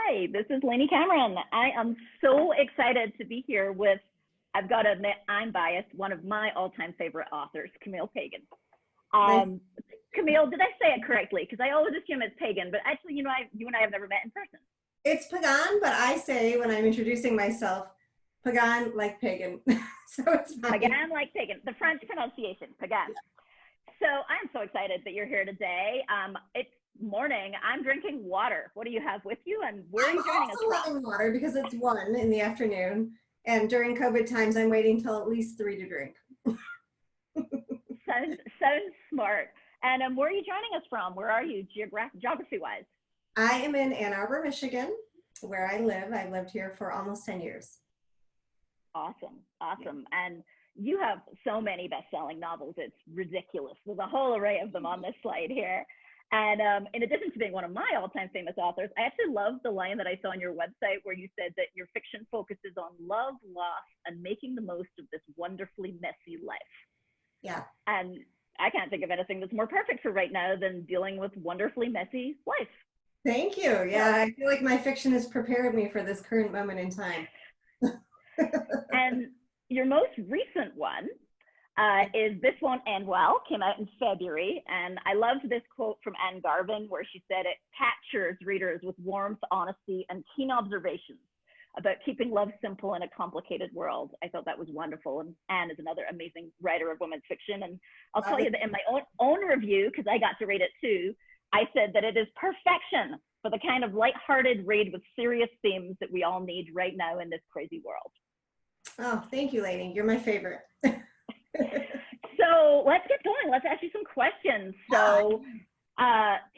Hi, this is Lainey Cameron. I am so excited to be here with, I've got to admit, I'm biased, one of my all-time favorite authors, Camille Pagan. Nice. Camille, did I say it correctly? Because I always assume it's Pagan, but actually, you and I have never met in person. It's Pagan, but I say when I'm introducing myself, Pagan like pagan. So it's fine. Pagan like Pagan, the French pronunciation, Pagan. So I'm so excited that you're here today. It's morning. I'm drinking water. What do you have with you? And where are you joining us I'm from? also having water because it's 1 in the afternoon. And during COVID times, I'm waiting till at least 3 to drink. Sounds smart. And where are you joining us from? Where are you geography-wise? I am in Ann Arbor, Michigan, where I live. I've lived here for almost 10 years. Awesome. And you have so many best-selling novels. It's ridiculous. There's a whole array of them on this slide here. And in addition to being one of my all-time famous authors, I actually love the line that I saw on your website where you said that your fiction focuses on love, loss, and making the most of this wonderfully messy life. Yeah. And I can't think of anything that's more perfect for right now than dealing with wonderfully messy life. Thank you. Yeah, I feel like my fiction has prepared me for this current moment in time. And your most recent one is This Won't End Well, came out in February. And I loved this quote from Anne Garvin where she said it captures readers with warmth, honesty, and keen observations about keeping love simple in a complicated world. I thought that was wonderful. And Anne is another amazing writer of women's fiction. And I'll tell you that in my own review, because I got to read it too, I said that it is perfection for the kind of lighthearted read with serious themes that we all need right now in this crazy world. Oh, thank you, Lainey. You're my favorite. So let's get going. Let's ask you some questions. So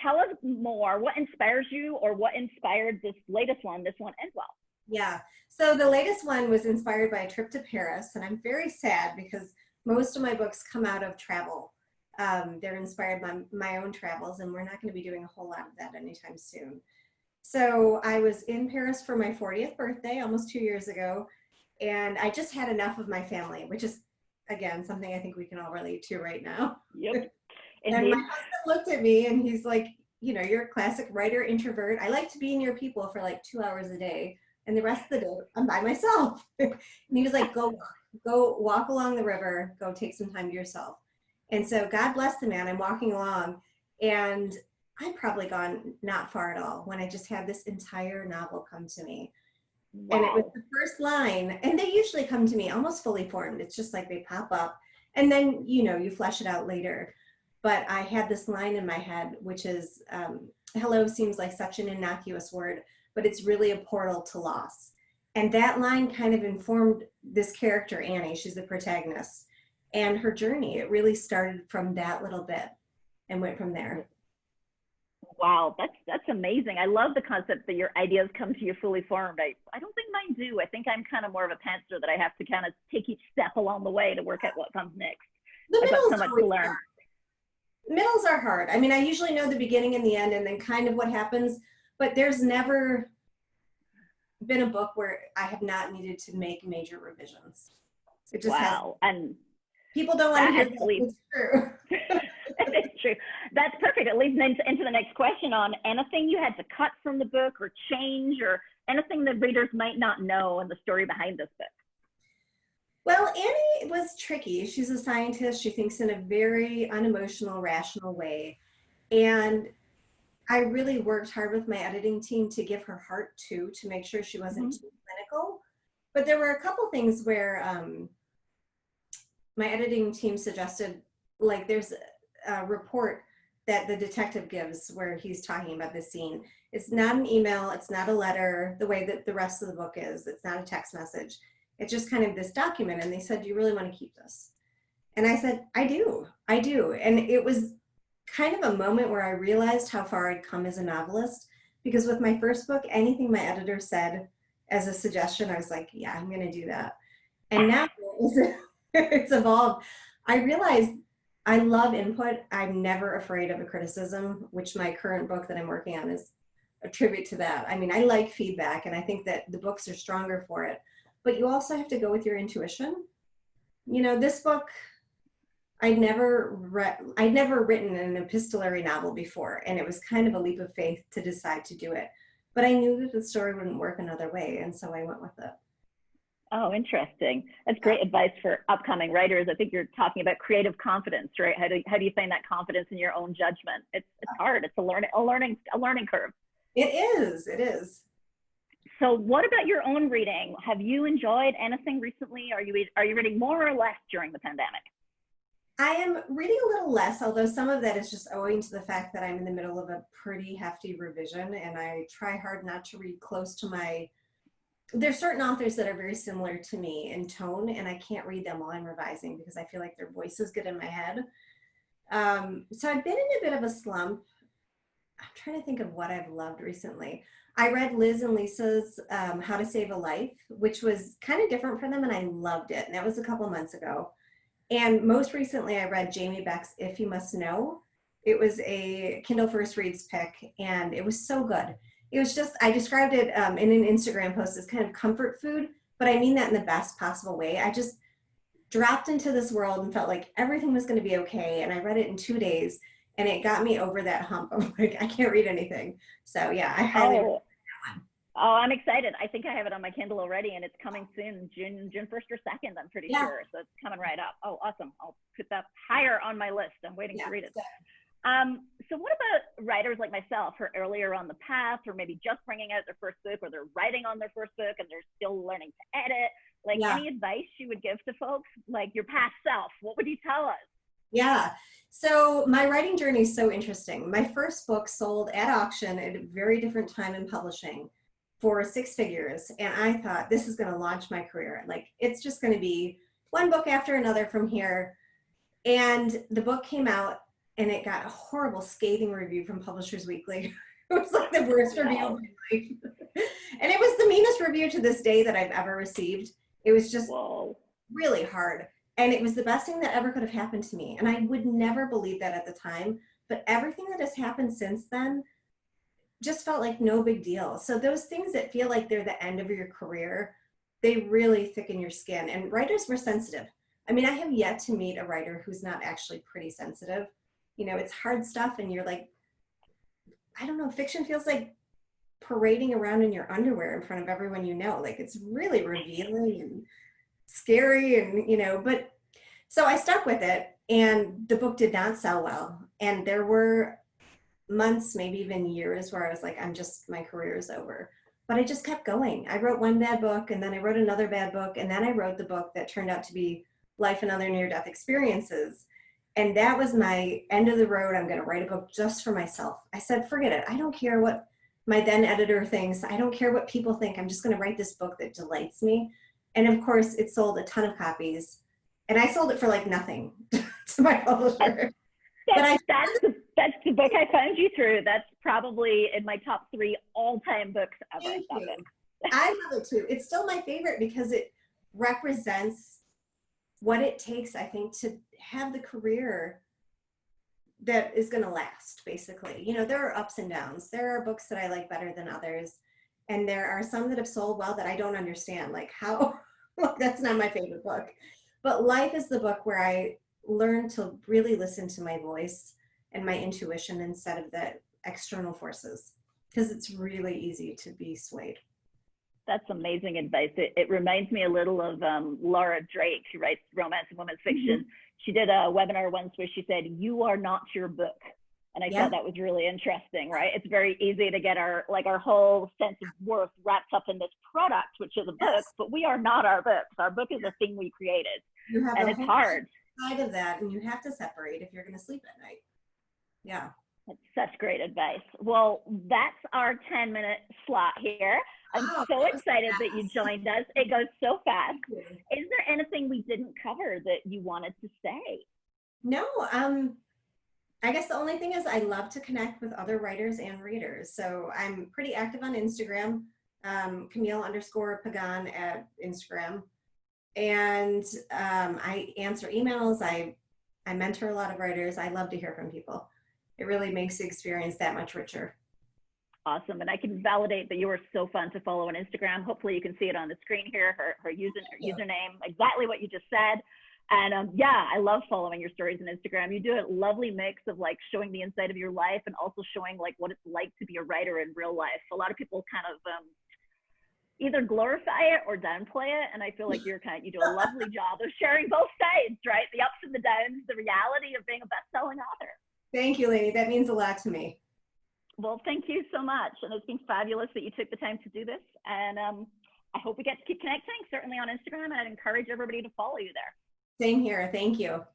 tell us more. What inspires you, or what inspired this latest one, This Won't End Well? Yeah. So the latest one was inspired by a trip to Paris, and I'm very sad because most of my books come out of travel. They're inspired by my own travels, and we're not going to be doing a whole lot of that anytime soon. So I was in Paris for my 40th birthday almost 2 years ago, and I just had enough of my family, which is, again, something I think we can all relate to right now. Yep. And my husband looked at me and he's like, you know, you're a classic writer, introvert. I like to be near people for like 2 hours a day. And the rest of the day, I'm by myself. And he was like, go walk along the river, go take some time to yourself. And so God bless the man, I'm walking along and I'd probably gone not far at all when I just had this entire novel come to me. Wow. And it was the first line, and they usually come to me almost fully formed. It's just like they pop up and then, you know, you flesh it out later. But I had this line in my head, which is, hello seems like such an innocuous word, but it's really a portal to loss. And that line kind of informed this character, Annie. She's the protagonist, and her journey. It really started from that little bit and went from there. Wow, that's amazing. I love the concept that your ideas come to you fully formed. I don't think mine do. I think I'm kind of more of a pantser that I have to kind of take each step along the way to work out what comes next. I've got so much to learn. Middles are hard. I mean, I usually know the beginning and the end and then kind of what happens, but there's never been a book where I have not needed to make major revisions. It just and people don't want to hear that. It's true. It's true. That's perfect. It leads into the next question on anything you had to cut from the book or change, or anything that readers might not know and the story behind this book. Well, Annie was tricky. She's a scientist. She thinks in a very unemotional, rational way. And I really worked hard with my editing team to give her heart too, to make sure she wasn't too clinical. But there were a couple things where my editing team suggested, like there's a report that the detective gives where he's talking about this scene. It's not an email. It's not a letter the way that the rest of the book is. It's not a text message. It's just kind of this document. And they said, do you really want to keep this? And I said, I do. And it was kind of a moment where I realized how far I'd come as a novelist, because with my first book, anything my editor said as a suggestion, I was like, yeah, I'm going to do that. And now it's evolved. I realized I love input. I'm never afraid of a criticism, which my current book that I'm working on is a tribute to that. I mean, I like feedback, and I think that the books are stronger for it. But you also have to go with your intuition. You know, this book, I'd never written an epistolary novel before, and it was kind of a leap of faith to decide to do it. but I knew that the story wouldn't work another way, and so I went with it. Oh, interesting. That's great advice for upcoming writers. I think you're talking about creative confidence, right? How do you find that confidence in your own judgment? It's hard. It's a learning curve. It is. It is. So what about your own reading? Have you enjoyed anything recently? Are you reading more or less during the pandemic? I am reading a little less, although some of that is just owing to the fact that I'm in the middle of a pretty hefty revision, and I try hard not to read close to my. There's certain authors that are very similar to me in tone, and I can't read them while I'm revising because I feel like their voices get in my head. So I've been in a bit of a slump. I'm trying to think of what I've loved recently. I read Liz and Lisa's How to Save a Life, which was kind of different for them, and I loved it. And that was a couple months ago. And most recently, I read Jamie Beck's If You Must Know. It was a Kindle First Reads pick, and it was so good. It was just, I described it in an Instagram post as kind of comfort food, but I mean that in the best possible way. I just dropped into this world and felt like everything was going to be okay. And I read it in 2 days, and it got me over that hump of like, I can't read anything. So yeah, I highly recommend that one. Oh, I'm excited. I think I have it on my Kindle already, and it's coming soon, June 1st or 2nd, I'm pretty sure. So it's coming right up. Oh, awesome. I'll put that higher on my list. I'm waiting to read it. So what about writers like myself who are earlier on the path, or maybe just bringing out their first book, or they're writing on their first book and they're still learning to edit? Like any advice you would give to folks, like your past self, what would you tell us? Yeah. So my writing journey is so interesting. My first book sold at auction at a very different time in publishing for 6 figures. And I thought this is going to launch my career. Like it's just going to be one book after another from here. And the book came out and it got a horrible scathing review from Publishers Weekly. It was like the worst review of my life. And it was the meanest review to this day that I've ever received. It was just really hard. And it was the best thing that ever could have happened to me. And I would never believe that at the time. But everything that has happened since then just felt like no big deal. So those things that feel like they're the end of your career, they really thicken your skin. And writers were sensitive. I mean, I have yet to meet a writer who's not actually pretty sensitive. You know, it's hard stuff and you're like, I don't know, fiction feels like parading around in your underwear in front of everyone you know. Like it's really revealing and scary and, you know, but so I stuck with it and the book did not sell well. And there were months, maybe even years where I was like, my career is over. But I just kept going. I wrote one bad book and then I wrote another bad book. And then I wrote the book that turned out to be Life and Other Near-Death Experiences. And that was my end of the road. I'm going to write a book just for myself. I said, forget it. I don't care what my then editor thinks. I don't care what people think. I'm just going to write this book that delights me. And of course, it sold a ton of copies. And I sold it for like nothing to my publisher. That's the book I found you through. That's probably in my top 3 all-time books ever. Thank you. I love it too. It's still my favorite because it represents what it takes, I think, to have the career that is going to last, basically. You know, there are ups and downs. There are books that I like better than others. And there are some that have sold well that I don't understand, like how, that's not my favorite book. But Life is the book where I learned to really listen to my voice and my intuition instead of the external forces, because it's really easy to be swayed. That's amazing advice. It reminds me a little of Laura Drake, who writes romance and women's fiction. She did a webinar once where she said, "You are not your book." And I thought that was really interesting, right? It's very easy to get our whole sense of worth wrapped up in this product, which is a book, but we are not our books. Our book is a thing we created. You have and it's hard. Side of that, and you have to separate if you're going to sleep at night. Yeah. That's such great advice. Well, that's our 10-minute slot here. I'm so excited that you joined us. It goes so fast. Is there anything we didn't cover that you wanted to say? No, I guess the only thing is I love to connect with other writers and readers. So I'm pretty active on Instagram, Camille_Pagan at Instagram. And I answer emails. I mentor a lot of writers. I love to hear from people. It really makes the experience that much richer. Awesome. And I can validate that you are so fun to follow on Instagram. Hopefully you can see it on the screen here, her username, exactly what you just said. And yeah, I love following your stories on Instagram. You do a lovely mix of like showing the inside of your life and also showing like what it's like to be a writer in real life. A lot of people kind of either glorify it or downplay it. And I feel like you do a lovely job of sharing both sides, right? The ups and the downs, the reality of being a best-selling author. Thank you, Lainey. That means a lot to me. Well, thank you so much. And it's been fabulous that you took the time to do this. And I hope we get to keep connecting, certainly on Instagram. And I'd encourage everybody to follow you there. Same here. Thank you.